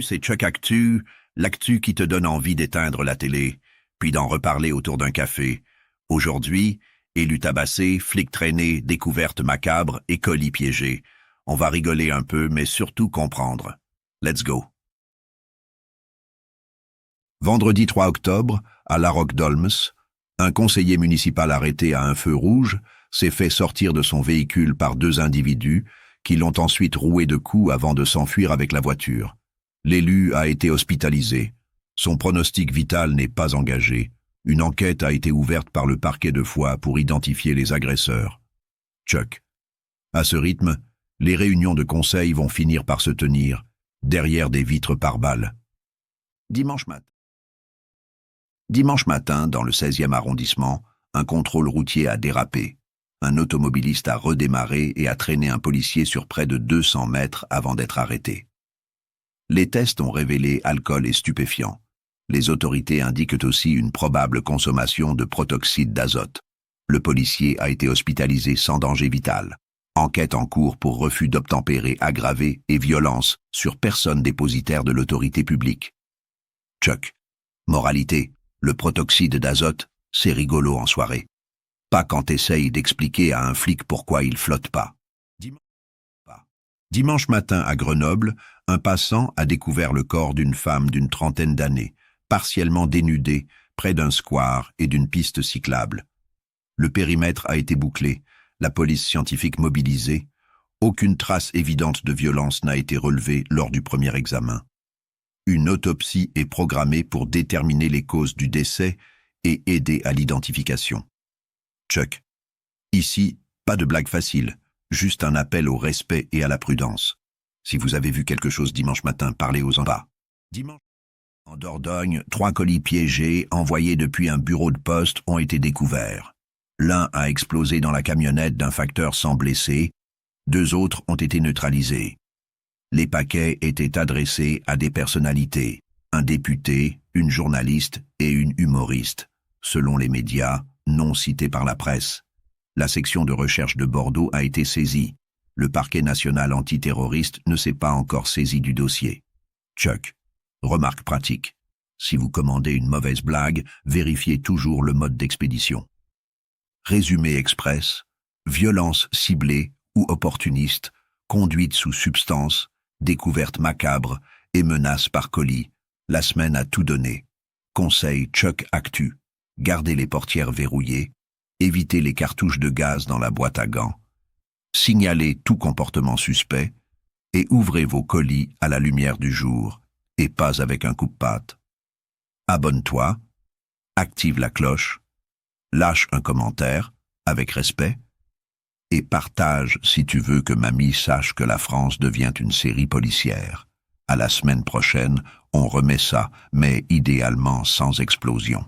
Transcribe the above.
c'est Chuck Actu, l'actu qui te donne envie d'éteindre la télé, puis d'en reparler autour d'un café. Aujourd'hui, élu tabassé, flic traîné, découverte macabre et colis piégé. On va rigoler un peu, mais surtout comprendre. Let's go. Vendredi 3 octobre, à La Roque-d'Olms, un conseiller municipal arrêté à un feu rouge s'est fait sortir de son véhicule par deux individus qui l'ont ensuite roué de coups avant de s'enfuir avec la voiture. L'élu a été hospitalisé. Son pronostic vital n'est pas engagé. Une enquête a été ouverte par le parquet de Foix pour identifier les agresseurs. Chuck. À ce rythme, les réunions de conseil vont finir par se tenir, derrière des vitres par balles. Dimanche matin, dans le 16e arrondissement, un contrôle routier a dérapé. Un automobiliste a redémarré et a traîné un policier sur près de 200 mètres avant d'être arrêté. Les tests ont révélé alcool et stupéfiants. Les autorités indiquent aussi une probable consommation de protoxyde d'azote. Le policier a été hospitalisé sans danger vital. Enquête en cours pour refus d'obtempérer aggravé et violence sur personne dépositaire de l'autorité publique. Chuck. Moralité, le protoxyde d'azote, c'est rigolo en soirée. Pas quand t'essayes d'expliquer à un flic pourquoi il flotte pas. Dimanche matin à Grenoble, un passant a découvert le corps d'une femme d'une trentaine d'années, partiellement dénudée, près d'un square et d'une piste cyclable. Le périmètre a été bouclé, la police scientifique mobilisée. Aucune trace évidente de violence n'a été relevée lors du premier examen. Une autopsie est programmée pour déterminer les causes du décès et aider à l'identification. Chuck. Ici, pas de blague facile, juste un appel au respect et à la prudence. Si vous avez vu quelque chose dimanche matin, parlez aux en bas. Dimanche. En Dordogne, 3 colis piégés, envoyés depuis un bureau de poste, ont été découverts. L'un a explosé dans la camionnette d'un facteur sans blessés, 2 autres ont été neutralisés. Les paquets étaient adressés à des personnalités, un député, une journaliste et une humoriste, selon les médias, non cités par la presse. La section de recherche de Bordeaux a été saisie. Le parquet national antiterroriste ne s'est pas encore saisi du dossier. Chuck. Remarque pratique. Si vous commandez une mauvaise blague, vérifiez toujours le mode d'expédition. Résumé express, violence ciblée ou opportuniste, conduite sous substance, découverte macabre et menace par colis. La semaine a tout donné. Conseil Chuck Actu. Gardez les portières verrouillées. Évitez les cartouches de gaz dans la boîte à gants. Signalez tout comportement suspect et ouvrez vos colis à la lumière du jour et pas avec un coupe-patte. Abonne-toi, active la cloche, lâche un commentaire avec respect et partage si tu veux que mamie sache que la France devient une série policière. À la semaine prochaine, on remet ça, mais idéalement sans explosion.